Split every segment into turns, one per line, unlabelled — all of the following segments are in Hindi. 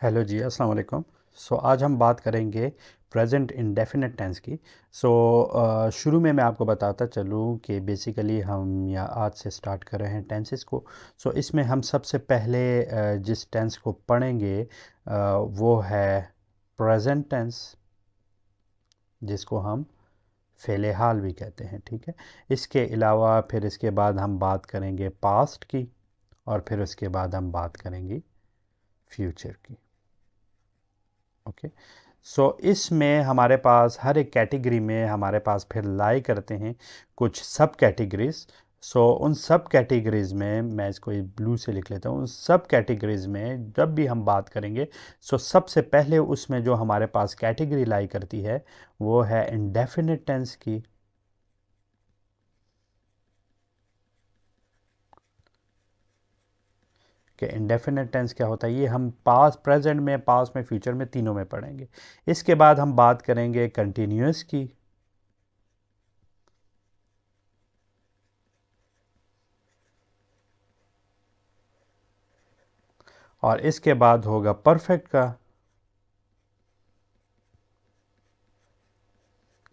हेलो जी, अस्सलाम वालेकुम। आज हम बात करेंगे प्रेजेंट इंडेफिनिट टेंस की। शुरू में मैं आपको बताता चलूँ कि बेसिकली हम या आज से स्टार्ट कर रहे हैं टेंसेस को। इसमें हम सबसे पहले जिस टेंस को पढ़ेंगे वो है प्रेजेंट टेंस, जिसको हम फ़ेले हाल भी कहते हैं। ठीक है, इसके अलावा फिर इसके बाद हम बात करेंगे पास्ट की, और फिर उसके बाद हम बात करेंगे फ्यूचर की। ओके। इसमें हमारे पास हर एक कैटेगरी में हमारे पास फिर लाई करते हैं कुछ सब कैटेगरीज। उन सब कैटेगरीज में मैं इसको ये ब्लू से लिख लेता हूँ। उन सब कैटेगरीज में जब भी हम बात करेंगे, सबसे पहले उसमें जो हमारे पास कैटेगरी लाई करती है वो है इंडेफिनिट टेंस की। कि इंडेफिनिट टेंस क्या होता है, ये हम पास्ट, प्रेजेंट में, पास्ट में, फ्यूचर में, तीनों में पढ़ेंगे। इसके बाद हम बात करेंगे कंटिन्यूअस की, और इसके बाद होगा परफेक्ट का।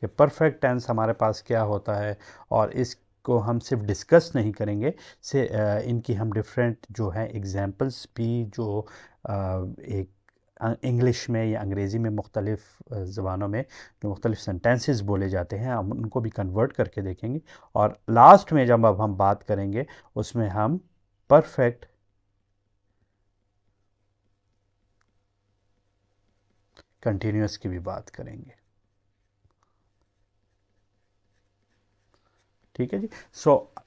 कि परफेक्ट टेंस हमारे पास क्या होता है, और इसको हम सिर्फ डिस्कस नहीं करेंगे, इनकी हम डिफरेंट जो है एग्जांपल्स भी, जो एक इंग्लिश में या अंग्रेज़ी में मुख्तलिफ़ ज़बानों में जो मुख्तलिफ़ सेंटेंसेस बोले जाते हैं, हम उनको भी कन्वर्ट करके देखेंगे। और लास्ट में जब अब हम बात करेंगे, उसमें हम परफेक्ट कंटिन्यूअस की भी बात करेंगे। ठीक है जी।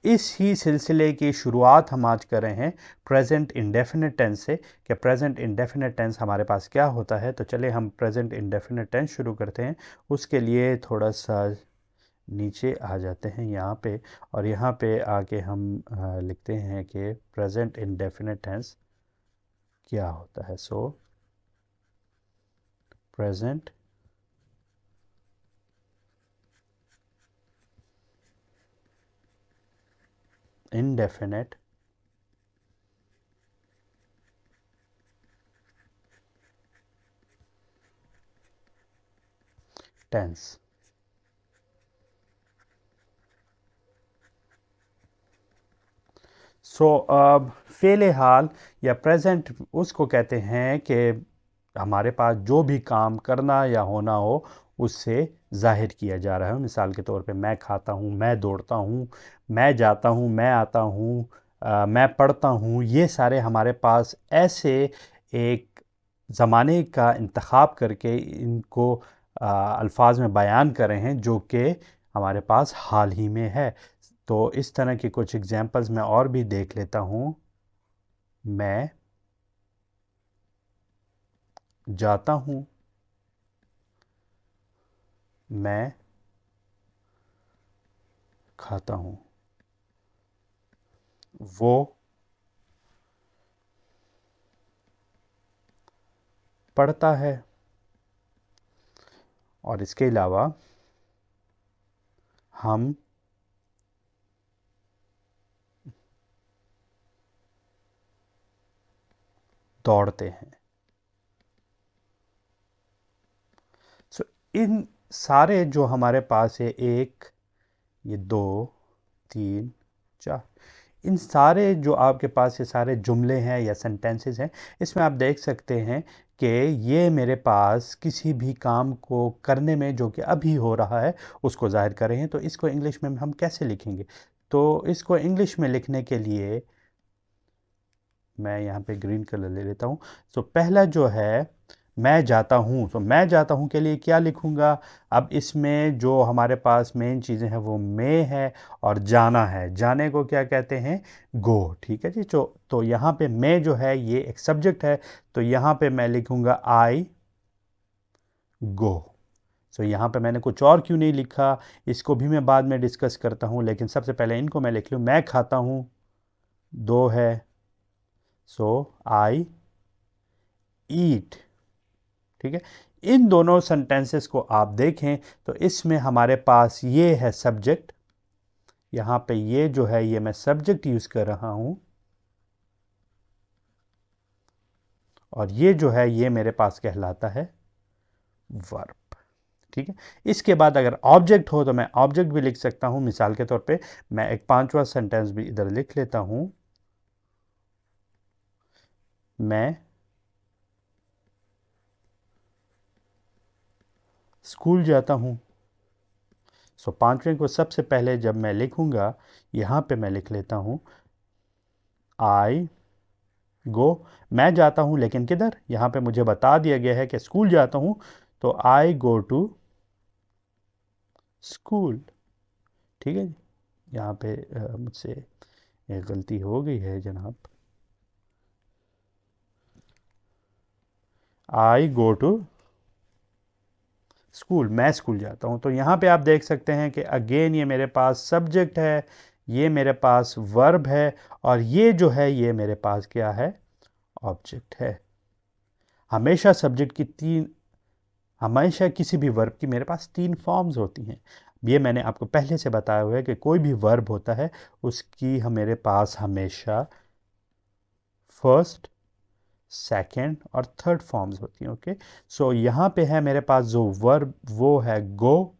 इस ही सिलसिले की शुरुआत हम आज कर रहे हैं प्रेजेंट इंडेफिनिट टेंस से। कि प्रेजेंट इंडेफिनिट टेंस हमारे पास क्या होता है, तो चले हम प्रेजेंट इंडेफिनिट टेंस शुरू करते हैं। उसके लिए थोड़ा सा नीचे आ जाते हैं यहाँ पे, और यहाँ पे आके हम लिखते हैं कि प्रेजेंट इंडेफिनिट टेंस क्या होता है। Present indefinite tense. अब फ़ेल हाल या प्रेजेंट उसको कहते हैं कि हमारे पास जो भी काम करना या होना हो, उससे ज़ाहिर किया जा रहा है। मिसाल के तौर पे मैं खाता हूँ, मैं दौड़ता हूँ, मैं जाता हूँ, मैं आता हूँ, मैं पढ़ता हूँ। ये सारे हमारे पास ऐसे एक ज़माने का इंतखाब करके इनको अल्फाज में बयान कर रहे हैं, जो कि हमारे पास हाल ही में है। तो इस तरह की कुछ एग्जांपल्स मैं और भी देख लेता हूँ। मैं जाता हूँ, मैं खाता हूँ, वो पढ़ता है, और इसके अलावा हम दौड़ते हैं। सो इन सारे जो हमारे पास है, एक, ये दो, तीन, चार, इन सारे जो आपके पास ये सारे जुमले हैं या सेंटेंसेस हैं, इसमें आप देख सकते हैं कि ये मेरे पास किसी भी काम को करने में जो कि अभी हो रहा है उसको ज़ाहिर कर रहे हैं। तो इसको इंग्लिश में हम कैसे लिखेंगे? तो इसको इंग्लिश में लिखने के लिए मैं यहाँ पे ग्रीन कलर ले लेता हूँ। पहला जो है मैं जाता हूँ, तो मैं जाता हूँ के लिए क्या लिखूँगा? अब इसमें जो हमारे पास मेन चीज़ें हैं वो मैं है, और जाना है, जाने को क्या कहते हैं? गो। ठीक है जी। तो यहाँ पे मैं जो है ये एक सब्जेक्ट है, तो यहाँ पे मैं लिखूँगा आई गो। यहाँ पे मैंने कुछ और क्यों नहीं लिखा, इसको भी मैं बाद में डिस्कस करता हूँ, लेकिन सबसे पहले इनको मैं लिख लूँ। मैं खाता हूँ, दो है, आई ईट। ठीक है। इन दोनों सेंटेंसेस को आप देखें तो इसमें हमारे पास ये है सब्जेक्ट, यहाँ पे ये जो है ये मैं सब्जेक्ट यूज़ कर रहा हूँ, और ये जो है ये मेरे पास कहलाता है वर्ब। ठीक है, इसके बाद अगर ऑब्जेक्ट हो तो मैं ऑब्जेक्ट भी लिख सकता हूं। मिसाल के तौर पे मैं एक 5वां सेंटेंस भी इधर लिख लेता हूं। मैं स्कूल जाता हूं। सो 5वें को सबसे पहले जब मैं लिखूंगा यहां पे मैं लिख लेता हूं आई गो। मैं जाता हूं लेकिन किधर, यहां पे मुझे बता दिया गया है कि स्कूल जाता हूं, तो आई गो टू स्कूल। ठीक है जी, यहाँ पे मुझसे एक गलती हो गई है जनाब। आई गो टू स्कूल, मैं स्कूल जाता हूँ। तो यहाँ पे आप देख सकते हैं कि अगेन ये मेरे पास सब्जेक्ट है, ये मेरे पास वर्ब है, और ये जो है ये मेरे पास क्या है, ऑब्जेक्ट है। हमेशा सब्जेक्ट की हमेशा किसी भी वर्ब की मेरे पास 3 फॉर्म्स होती हैं। ये मैंने आपको पहले से बताया हुआ है कि कोई भी वर्ब होता है उसकी मेरे पास हमेशा फर्स्ट, सेकेंड और थर्ड फॉर्म्स होती हैं। ओके, सो यहाँ पे है मेरे पास जो वर्ब वो है गो।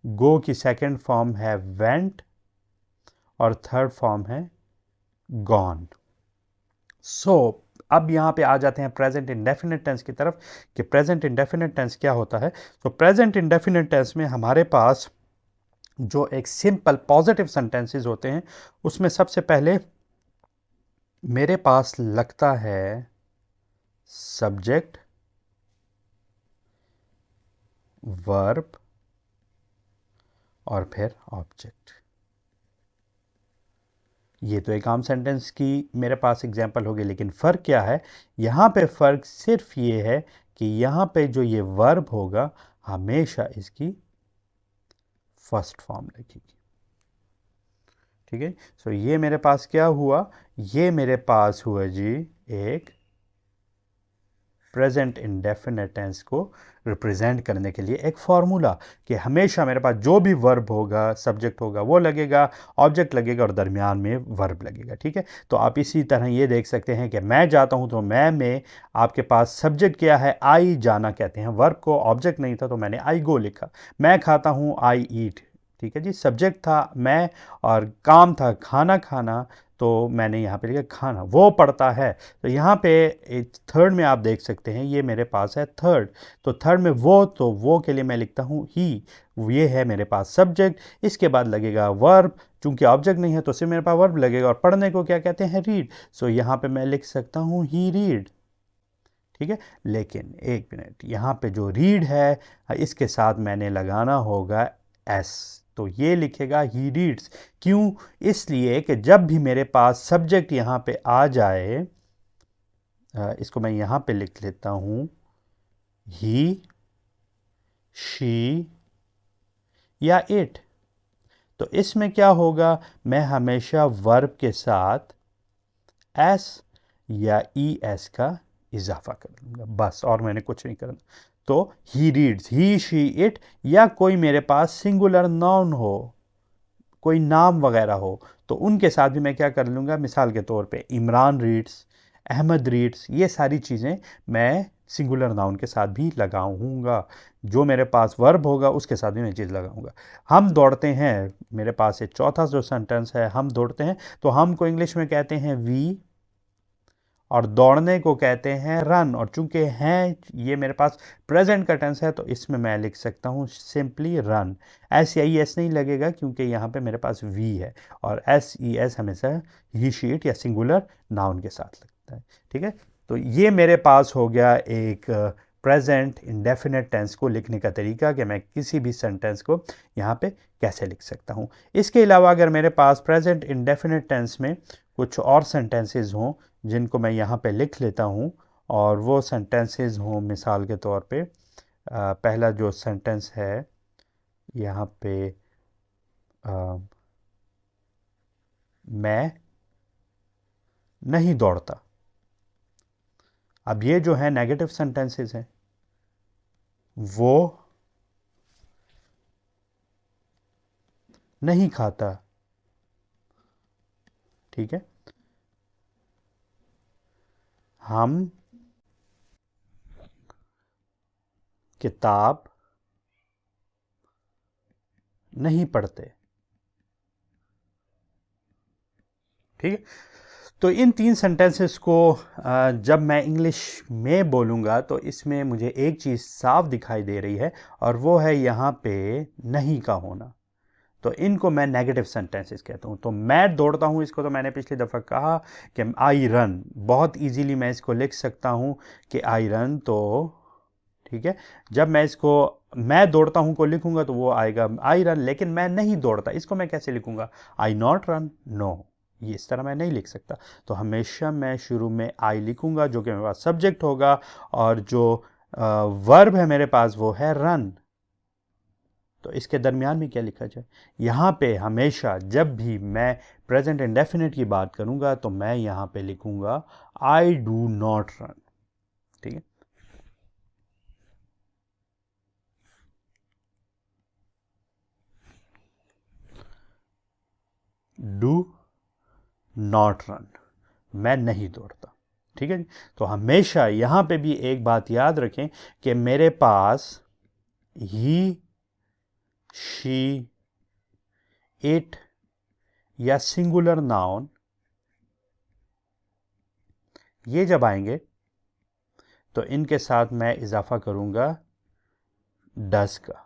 गो की सेकेंड फॉर्म है वेंट और थर्ड फॉर्म है गॉन। सो अब यहाँ पे आ जाते हैं प्रेजेंट इंडेफिनिट टेंस की तरफ कि प्रेजेंट इंडेफिनिट टेंस क्या होता है। तो प्रेजेंट इंडेफिनिट टेंस में हमारे पास जो एक सिंपल पॉजिटिव सेंटेंसेस होते हैं उसमें सबसे पहले मेरे पास लगता है सब्जेक्ट, वर्ब और फिर ऑब्जेक्ट। ये तो एक आम सेंटेंस की मेरे पास एग्जांपल होगी, लेकिन फ़र्क क्या है, यहाँ पे फ़र्क सिर्फ ये है कि यहाँ पे जो ये वर्ब होगा हमेशा इसकी फर्स्ट फॉर्म लगेगी। ठीक है, सो ये मेरे पास क्या हुआ, ये मेरे पास हुआ जी एक प्रेजेंट इंडेफिनिट टेंस को रिप्रेजेंट करने के लिए एक फार्मूला कि हमेशा मेरे पास जो भी वर्ब होगा, सब्जेक्ट होगा वो लगेगा, ऑब्जेक्ट लगेगा और दरमियान में वर्ब लगेगा। ठीक है, तो आप इसी तरह ये देख सकते हैं कि मैं जाता हूं तो मैं में आपके पास सब्जेक्ट क्या है, आई जाना कहते हैं, वर्ब को ऑब्जेक्ट नहीं था तो मैंने आई गो लिखा। मैं खाता हूं, आई ईट। ठीक है जी, सब्जेक्ट था मैं और काम था खाना खाना, तो मैंने यहाँ पे लिखा खाना। वो पढ़ता है, तो यहाँ पे थर्ड में आप देख सकते हैं ये मेरे पास है थर्ड। तो थर्ड में वो, तो वो के लिए मैं लिखता हूँ ही। ये है मेरे पास सब्जेक्ट, इसके बाद लगेगा वर्ब। चूंकि ऑब्जेक्ट नहीं है तो सिर्फ मेरे पास वर्ब लगेगा, और पढ़ने को क्या कहते हैं, रीड। सो यहाँ पे मैं लिख सकता हूँ ही रीड। ठीक है, लेकिन एक मिनट, यहाँ पे जो रीड है इसके साथ मैंने लगाना होगा एस। तो ये लिखेगा ही रीड्स। क्यों, इसलिए कि जब भी मेरे पास सब्जेक्ट यहाँ पे आ जाए, इसको मैं यहाँ पे लिख लेता हूँ ही, शी या इट, तो इसमें क्या होगा, मैं हमेशा वर्ब के साथ एस या ई एस का इजाफा कर लूँगा, बस, और मैंने कुछ नहीं करना। तो he reads, he she it, या कोई मेरे पास सिंगुलर नाउन हो, कोई नाम वगैरह हो, तो उनके साथ भी मैं क्या कर लूँगा, मिसाल के तौर पे इमरान रीड्स, अहमद रीड्स, ये सारी चीज़ें मैं सिंगुलर नाउन के साथ भी लगाऊंगा। जो मेरे पास वर्ब होगा उसके साथ भी मैं चीज़ लगाऊंगा। हम दौड़ते हैं, मेरे पास एक चौथा जो सेंटेंस है हम दौड़ते हैं, तो हम को इंग्लिश में कहते हैं वी, और दौड़ने को कहते हैं रन। और चूंकि हैं ये मेरे पास प्रेजेंट का टेंस है तो इसमें मैं लिख सकता हूँ सिंपली रन। एस या ई एस नहीं लगेगा क्योंकि यहाँ पे मेरे पास वी है, और एस ई एस हमेशा ही शीट या सिंगुलर नाउन के साथ लगता है। ठीक है, तो ये मेरे पास हो गया एक प्रेजेंट इंडेफिनेट टेंस को लिखने का तरीका कि मैं किसी भी सेंटेंस को यहाँ पे कैसे लिख सकता हूँ। इसके अलावा अगर मेरे पास प्रेजेंट इंडेफिनेट टेंस में कुछ और सेंटेंसेस हों जिनको मैं यहाँ पे लिख लेता हूँ, और वो सेंटेंसेस हों मिसाल के तौर पे पहला जो सेंटेंस है यहाँ पे मैं नहीं दौड़ता। अब ये जो है नेगेटिव सेंटेंसेस हैं, वो नहीं खाता। ठीक है, हम किताब नहीं पढ़ते। ठीक है, तो इन 3 सेंटेंसेस को जब मैं इंग्लिश में बोलूँगा तो इसमें मुझे एक चीज़ साफ दिखाई दे रही है, और वो है यहाँ पे नहीं का होना। तो इनको मैं नेगेटिव सेंटेंसेस कहता हूँ। तो मैं दौड़ता हूँ, इसको तो मैंने पिछली दफ़ा कहा कि आई रन, बहुत इजीली मैं इसको लिख सकता हूँ कि आई रन। तो ठीक है, जब मैं इसको मैं दौड़ता हूँ को लिखूंगा तो वो आएगा आई रन, लेकिन मैं नहीं दौड़ता, इसको मैं कैसे लिखूंगा? आई नॉट रन, नो, ये इस तरह मैं नहीं लिख सकता। तो हमेशा मैं शुरू में आई लिखूंगा, जो कि मेरे पास सब्जेक्ट होगा, और जो वर्ब है मेरे पास वो है रन। तो इसके दरमियान में क्या लिखा जाए? यहाँ पे हमेशा जब भी मैं प्रेजेंट इंडेफिनिट की बात करूँगा तो मैं यहाँ पे लिखूँगा आई डू नॉट रन। ठीक है, डू नॉट रन, मैं नहीं दौड़ता। ठीक है जी, तो हमेशा यहाँ पे भी एक बात याद रखें कि मेरे पास ही, शी, इट या सिंगुलर नाउन ये जब आएंगे तो इनके साथ मैं इजाफा करूंगा डस का,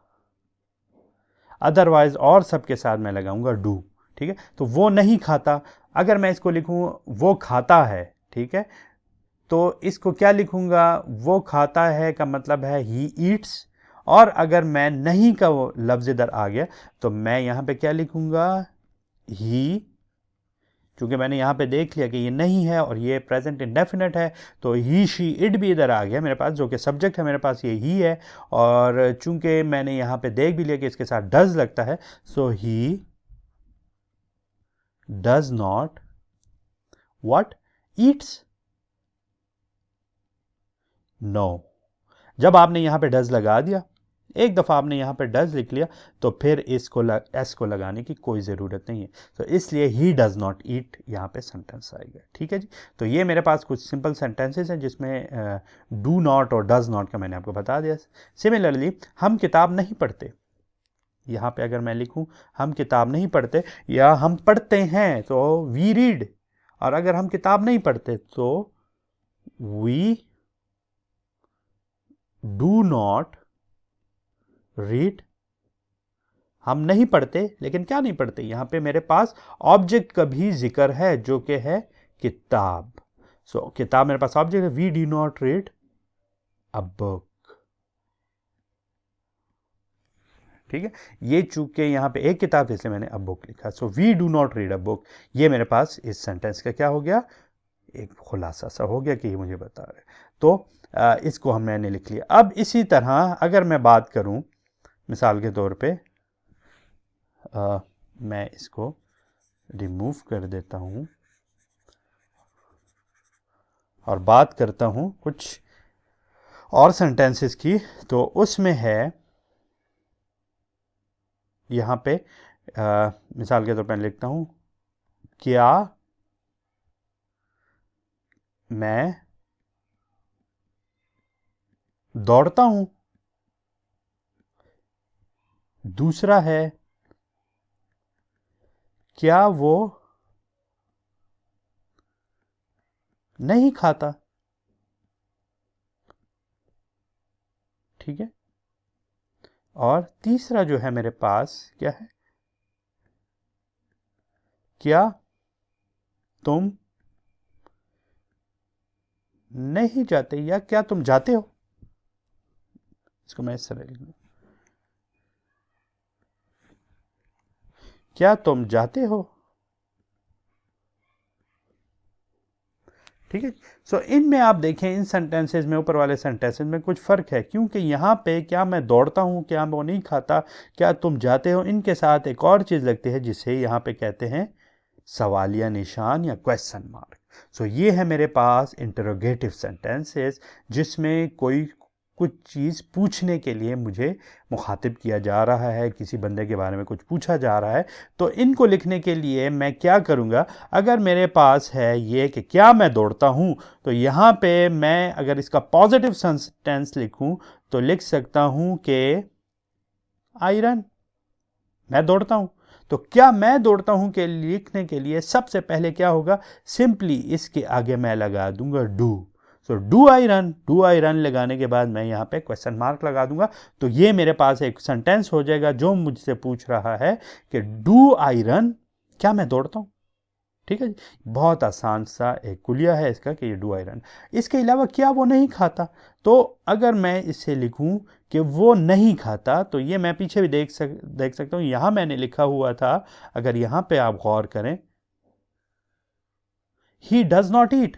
अदरवाइज और सबके साथ मैं लगाऊंगा डू। ठीक है, तो वो नहीं खाता, अगर मैं इसको लिखूं वो खाता है, ठीक है, तो इसको क्या लिखूंगा? वो खाता है का मतलब है ही ईट्स, और अगर मैं नहीं का वो लफ्ज़ इधर आ गया तो मैं यहाँ पे क्या लिखूंगा? ही, क्योंकि मैंने यहाँ पे देख लिया कि ये नहीं है और ये प्रेजेंट इंडेफिनिट है, तो ही, शी, इट भी इधर आ गया मेरे पास, जो कि सब्जेक्ट है मेरे पास ये ही है, और चूंकि मैंने यहाँ पे देख भी लिया कि इसके साथ डज लगता है, so he does not what? Eats. No, जब आपने यहाँ पे डज लगा दिया, एक दफ़ा आपने यहाँ पे डज लिख लिया, तो फिर इसको एस को लगाने की कोई ज़रूरत नहीं है, तो इसलिए ही डज़ नॉट ईट यहाँ पे सेंटेंस आएगा। ठीक है जी, तो ये मेरे पास कुछ सिंपल सेंटेंसेस हैं जिसमें डू नॉट और डज़ नॉट का मैंने आपको बता दिया। सिमिलरली हम किताब नहीं पढ़ते, यहाँ पे अगर मैं लिखूँ हम किताब नहीं पढ़ते, या हम पढ़ते हैं तो वी रीड, और अगर हम किताब नहीं पढ़ते तो वी डू नॉट रीड। हम नहीं पढ़ते, लेकिन क्या नहीं पढ़ते? यहाँ पे मेरे पास ऑब्जेक्ट का भी जिक्र है जो कि है किताब। सो किताब मेरे पास ऑब्जेक्ट है, we do not read a book. ठीक है, ये चूंकि यहाँ पे एक किताब इसलिए मैंने अ बुक लिखा, so we do not read a book. ये मेरे पास इस सेंटेंस का क्या हो गया? एक खुलासा सा हो गया कि ये मुझे बता रहे। तो इसको हम मैंने लिख लिया। अब इसी तरह अगर मैं बात करूं, मिसाल के तौर पे मैं इसको रिमूव कर देता हूं और बात करता हूं कुछ और सेंटेंसेस की, तो उसमें है यहाँ पे मिसाल के तौर पर लिखता हूं, क्या मैं दौड़ता हूं? दूसरा है, क्या वो नहीं खाता? ठीक है, और तीसरा जो है मेरे पास क्या है? क्या तुम नहीं जाते, या क्या तुम जाते हो? इसको मैं इस तरह लिख लूं, क्या तुम जाते हो? ठीक है, सो इनमें आप देखें, इन सेंटेंसेस में, ऊपर वाले सेंटेंसेस में कुछ फ़र्क है, क्योंकि यहाँ पे क्या मैं दौड़ता हूँ, क्या वो नहीं खाता, क्या तुम जाते हो, इनके साथ एक और चीज़ लगती है जिसे यहाँ पे कहते हैं सवालिया निशान या क्वेश्चन मार्क। सो ये है मेरे पास इंटरोगेटिव सेंटेंसेस जिसमें कोई कुछ चीज़ पूछने के लिए मुझे मुखातिब किया जा रहा है, किसी बंदे के बारे में कुछ पूछा जा रहा है, तो इनको लिखने के लिए मैं क्या करूँगा, अगर मेरे पास है ये कि क्या मैं दौड़ता हूँ, तो यहाँ पे मैं अगर इसका पॉजिटिव सेंटेंस लिखूँ तो लिख सकता हूँ कि आई रन, मैं दौड़ता हूँ। तो क्या मैं दौड़ता हूँ के लिखने के लिए सबसे पहले क्या होगा, सिंपली इसके आगे मैं लगा दूंगा do. So do I run लगाने के बाद मैं यहाँ पे क्वेश्चन मार्क लगा दूंगा, तो ये मेरे पास एक सेंटेंस हो जाएगा जो मुझसे पूछ रहा है कि डू आई रन, क्या मैं दौड़ता हूँ। ठीक है जी, बहुत आसान सा एक कुलिया है इसका कि ये डू आई रन। इसके अलावा क्या वो नहीं खाता, तो अगर मैं इसे लिखूं कि वो नहीं खाता, तो ये मैं पीछे भी देख सकता हूँ, यहाँ मैंने लिखा हुआ था, अगर यहाँ पे आप गौर करें, ही डज नॉट ईट।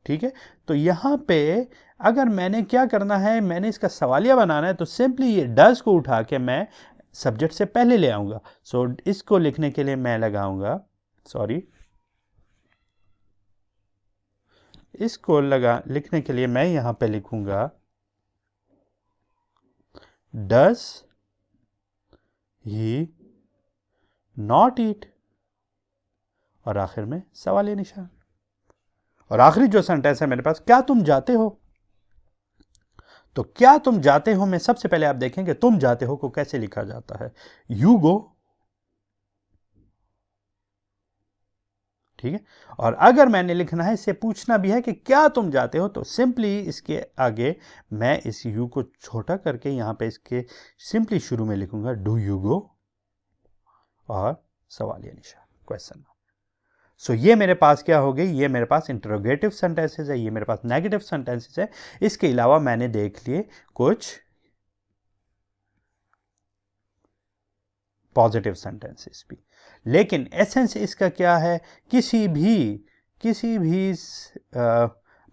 ठीक है, तो यहाँ पे अगर मैंने क्या करना है, मैंने इसका सवालिया बनाना है, तो सिंपली ये डज को उठा के मैं सब्जेक्ट से पहले ले आऊंगा। सो इसको लिखने के लिए मैं लगाऊंगा, सॉरी, इसको लिखने के लिए मैं यहां पे लिखूंगा डज ही नॉट ईट, और आखिर में सवालिया निशान। और आखिरी जो सेंटेंस है मेरे पास, क्या तुम जाते हो, तो क्या तुम जाते हो में सबसे पहले आप देखेंगे तुम जाते हो को कैसे लिखा जाता है, यू गो। ठीक है, और अगर मैंने लिखना है, इससे पूछना भी है कि क्या तुम जाते हो, तो सिंपली इसके आगे मैं इस यू को छोटा करके यहां पे इसके सिंपली शुरू में लिखूंगा डू यू गो, और सवालिया निशान, क्वेश्चन। सो ये मेरे पास क्या हो गई, ये मेरे पास इंटरोगेटिव सेंटेंसेस है, ये मेरे पास नेगेटिव सेंटेंसेस है। इसके अलावा मैंने देख लिए कुछ पॉजिटिव सेंटेंसेस भी, लेकिन एसेंस इसका क्या है, किसी भी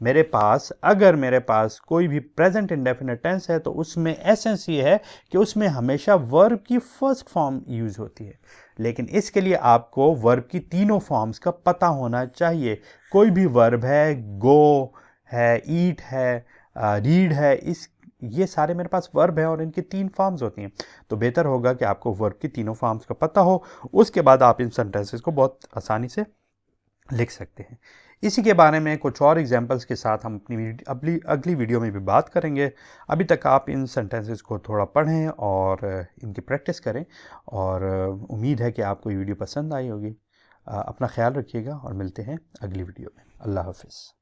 मेरे पास, अगर मेरे पास कोई भी प्रेजेंट इंडेफिनिट टेंस है, तो उसमें एसेंस ये है कि उसमें हमेशा वर्ब की फर्स्ट फॉर्म यूज होती है। लेकिन इसके लिए आपको वर्ब की तीनों फॉर्म्स का पता होना चाहिए। कोई भी वर्ब है, गो है, ईट है, रीड है, ये सारे मेरे पास वर्ब है और इनकी 3 फॉर्म्स होती हैं। तो बेहतर होगा कि आपको वर्ब की तीनों फॉर्म्स का पता हो, उसके बाद आप इन सेंटेंसेस को बहुत आसानी से लिख सकते हैं। इसी के बारे में कुछ और एग्जांपल्स के साथ हम अपनी अगली वीडियो में भी बात करेंगे। अभी तक आप इन सेंटेंसेस को थोड़ा पढ़ें और इनकी प्रैक्टिस करें, और उम्मीद है कि आपको ये वीडियो पसंद आई होगी। अपना ख्याल रखिएगा और मिलते हैं अगली वीडियो में। अल्लाह हाफिज़।